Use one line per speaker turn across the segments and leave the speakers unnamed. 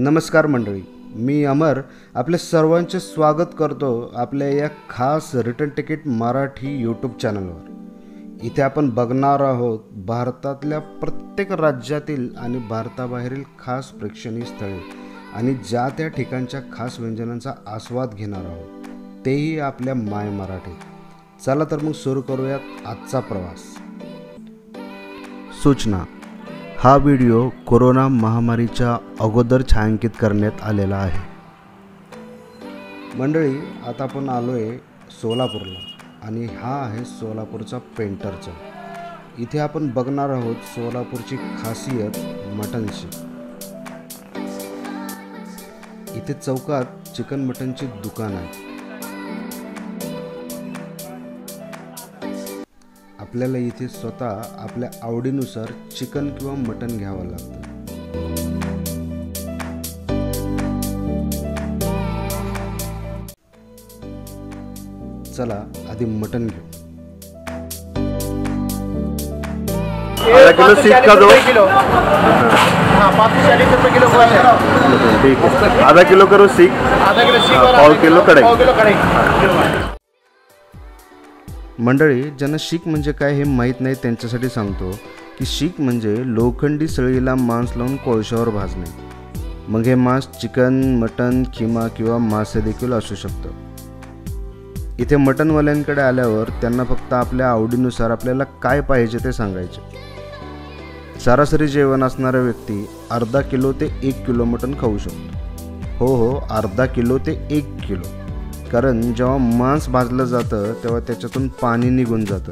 नमस्कार मंडळी, मी अमर आपले सर्वांचे स्वागत करतो आपल्या या खास रिटर्न तिकीट मराठी यूट्यूब चॅनलवर। इथे आपण बघणार आहोत भारतातल्या प्रत्येक राज्यातील आणि भारताबाहेरील खास प्रेक्षणीय स्थळे आणि ज्या त्या ठिकाणच्या खास व्यंजनांचा आस्वाद घेणार आहोत, तेही आपल्या माय मराठीत। चला तर मग सुरू करूयात आजचा प्रवास। सूचना: हा व्हिडिओ कोरोना महामारीच्या अगोदर छायांकित करण्यात आलेला आहे। मंडळी, आता आपण आलोय सोलापूरला आणि हा आहे सोलापूरचा पेंटर चौक। इथे आपण बघणार आहोत सोलापूरची खासियत मटण शीक। इथे चौकात चिकन मटनची दुकान आहे। आपल्याला इथे स्वतः आपल्या आवडीनुसार चिकन किंवा मटण घ्यावं लागतं। चला आधी मटण घेऊ।
आधा किलो सीख का दो।
हाँ 40 रुपये किलो।
ठीक है, आधा किलो करो सीख,
आधा किलो सीख और
पाव किलो कढई।
पाव किलो कढई।
मंडळी, ज्यांना शीक म्हणजे काय हे माहीत नाही त्यांच्यासाठी सांगतो की शीक म्हणजे लोखंडी सळीला मांस लावून कोळशावर भाजणे। मग हे मांस चिकन, मटण, खिमा किंवा मासे देखील असू शकतं। इथे मटणवाल्यांकडे आल्यावर त्यांना फक्त आपल्या आवडीनुसार आपल्याला काय पाहिजे ते सांगायचे। सरासरी जेवण असणारा व्यक्ती अर्धा किलो ते 1 किलो मटण खाऊ शकतो। हो, अर्धा किलो ते 1 किलो। कारण जेव्हा मांस भाजलं जातं तेव्हा त्याच्यातून पाणी निघून जातं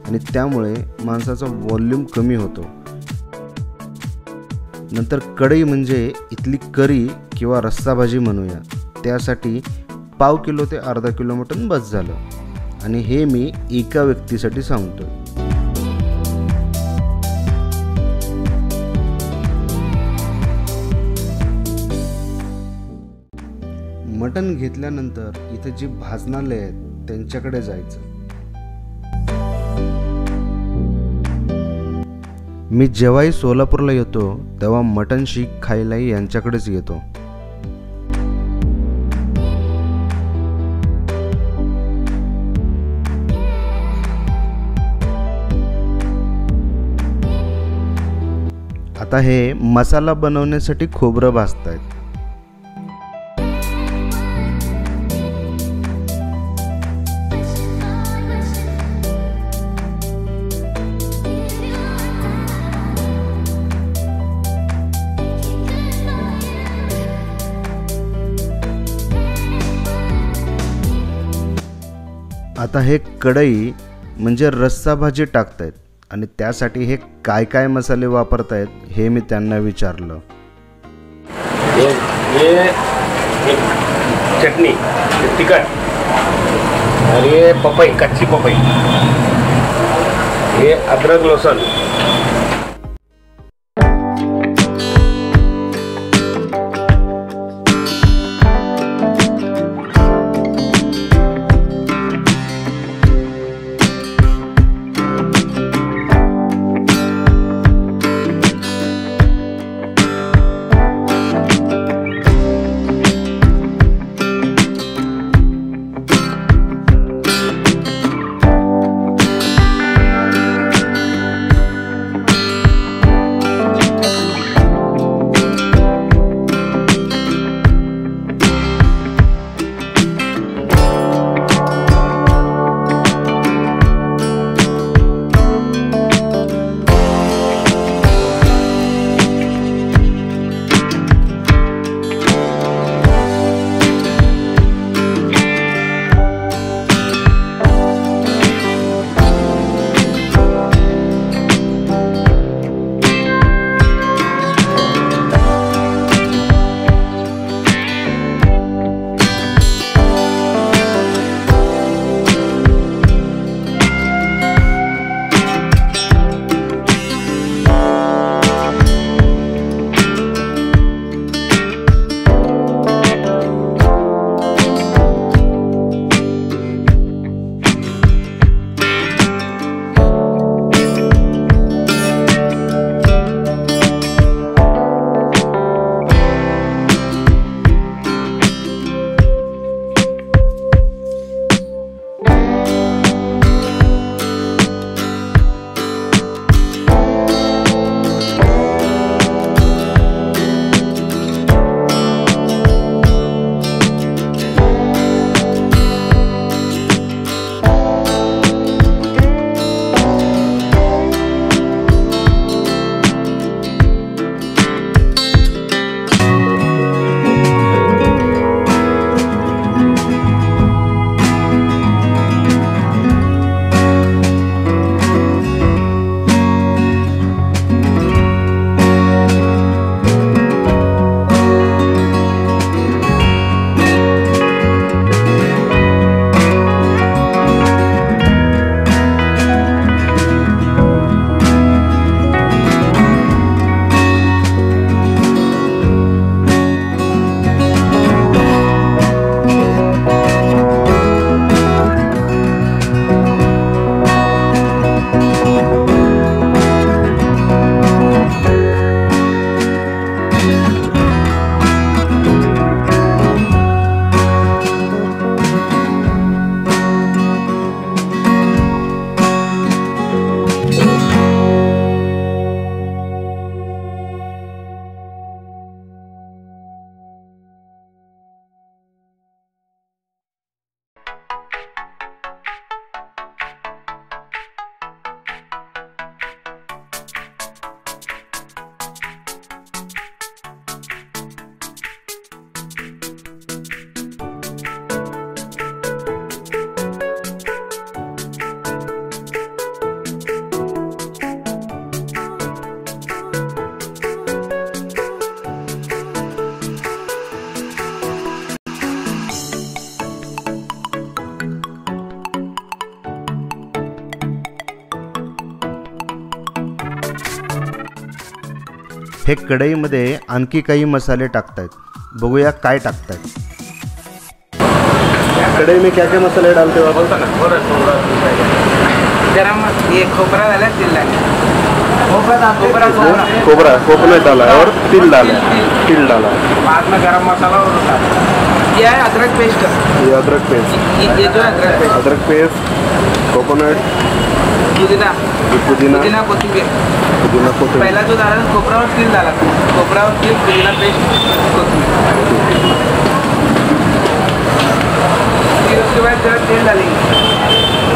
आणि त्यामुळे मांसाचा व्हॉल्यूम कमी होतो। नंतर कढई म्हणजे इथली करी किंवा रस्सा भाजी म्हणूया, त्यासाठी पाव किलो ते अर्धा किलो मटण बस झालं। आणि हे मी एका व्यक्तीसाठी सांगतो। मटण घेतल्यानंतर इथे जी भाजनालय आहेत त्यांच्याकडे जायचं। मी जेव्हाही सोलापूरला येतो तेव्हा मटण शीक खायलाही यांच्याकडेच येतो। आता हे मसाला बनवण्यासाठी खोबरं भाजतायत। आता हे कढई म्हणजे रस्सा भाजी टाकतायत आणि त्यासाठी हे काय काय मसाले वापरतायत हे मी त्यांना विचारलं।
ये एक चटनी तिखट और ये पपई, कच्ची पपई, ये अदरक लहसुन।
हे कढईमध्ये आणखी काही मसाले टाकतायत. बघूया काय टाकतायत.
कढ़ाई में क्या क्या मसाले डालते हो आप?
गरम ये खोपरा डाला, तिल डाला,
कोबरा कोकोनट डाला है और तिल डाला है. तिल डाला है.
बाद में गरम मसाला और ये है अदरक पेस्ट.
ये अदरक पेस्ट.
ये जो है अदरक पेस्ट,
अदरक पेस्ट, कोकोनट,
पुदीना,
पुदीना,
पुदीना कोथिंबीर.
पुदीना कोथिंबीर.
पहला जो डाला था खोपरा और तिल डाला था. खोपरा और तिल, पुदीना पेस्ट, कोथिंबीर. फिर उसके बाद जरा तेल डालेंगे.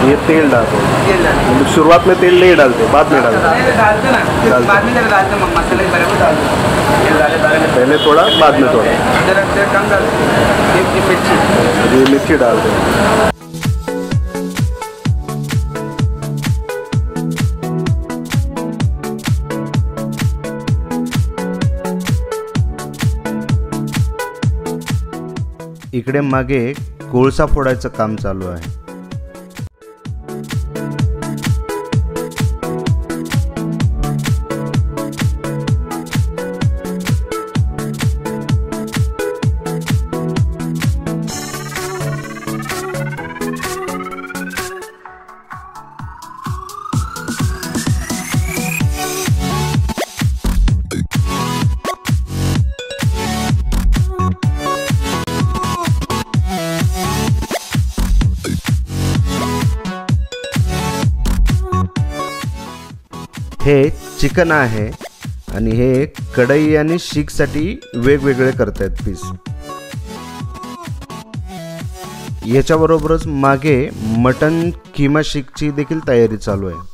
ये तेल डालते हैं.
तेल डालेंगे.
मतलब शुरुआत में तेल नहीं डालते, बाद में डालते.
नहीं डालते ना, फिर बाद में जरा डालते हैं मसाले के बराबर डालते हैं. तेल डाले
पहले थोड़ा, बाद में थोड़ा.
जरा कम डालते हैं. एक मिर्ची,
ये मिर्ची डालते हैं.
इकडे मागे कोळसा फोडायचं काम चालू आहे. हे चिकन आहे आणि हे कढई आणि शीकसाठी वेगवेगळे करतायत पीस. याच्याबरोबरच मागे मटन किमा शीकची देखील तयारी चालू आहे.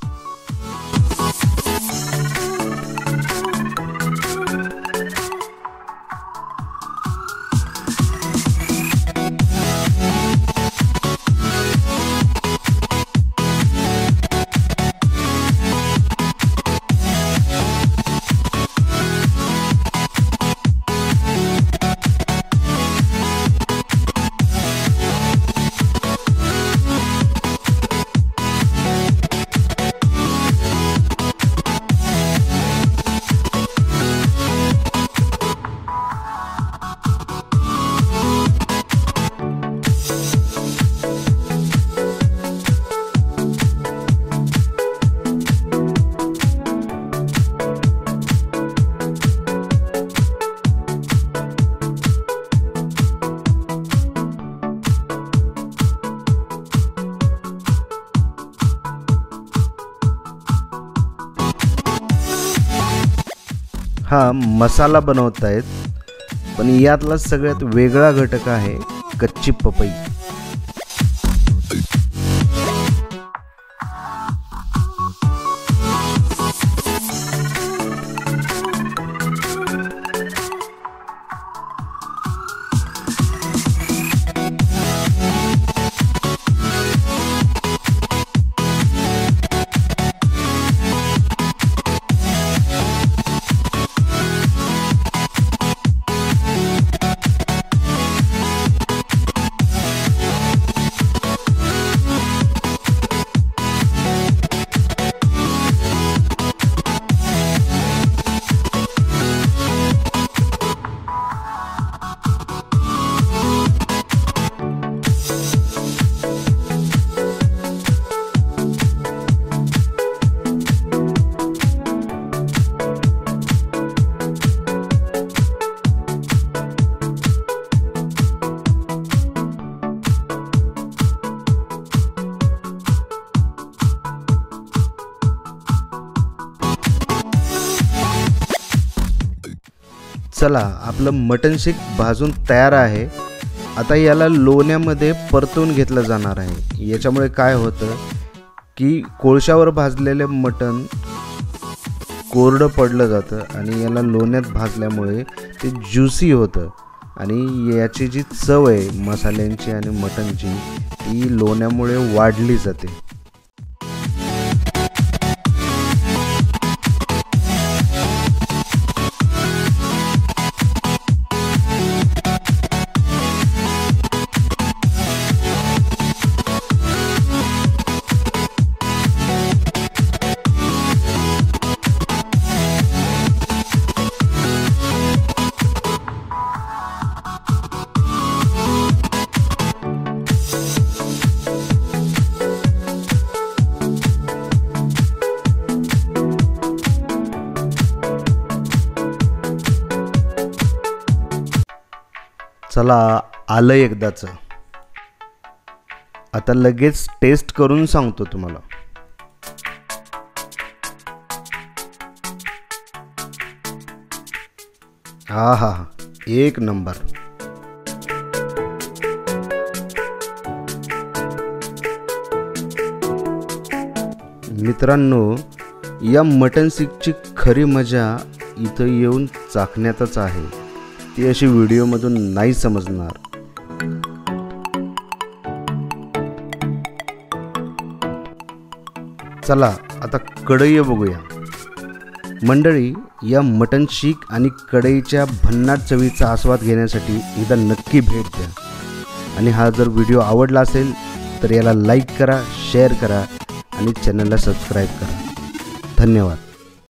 हा मसाला बनवतायत, पण यातला सगळ्यात वेगळा घटक आहे कच्ची पपई. चला, आपलं मटण शीक भाजून तयार आहे. आता याला लोण्यामध्ये परतून घेतलं जाणार आहे. याच्यामुळे काय होतं की कोळशावर भाजलेले मटण कोरडं पडलं जातं आणि याला लोण्यात भाजल्यामुळे ते ज्युसी होतं आणि याची जी चव आहे मसाल्यांची आणि मटणची ती लोण्यामुळे वाढली जाते. चला आलं एकदाच. आता लगेच टेस्ट करून सांगतो तुम्हाला. हा हा, एक नंबर. मित्रांनो, या मटण शीकची खरी मजा इथं येऊन चाखण्यातच आहे. ती अशी व्हिडिओमधून नाही समजणार. चला आता कढई बघूया. मंडळी, या मटण शीक आणि कढईच्या भन्नाट चवीचा आस्वाद घेण्यासाठी एकदा नक्की भेट द्या. आणि हा जर व्हिडिओ आवडला असेल तर याला लाईक करा, शेअर करा आणि चॅनलला सबस्क्राईब करा. धन्यवाद.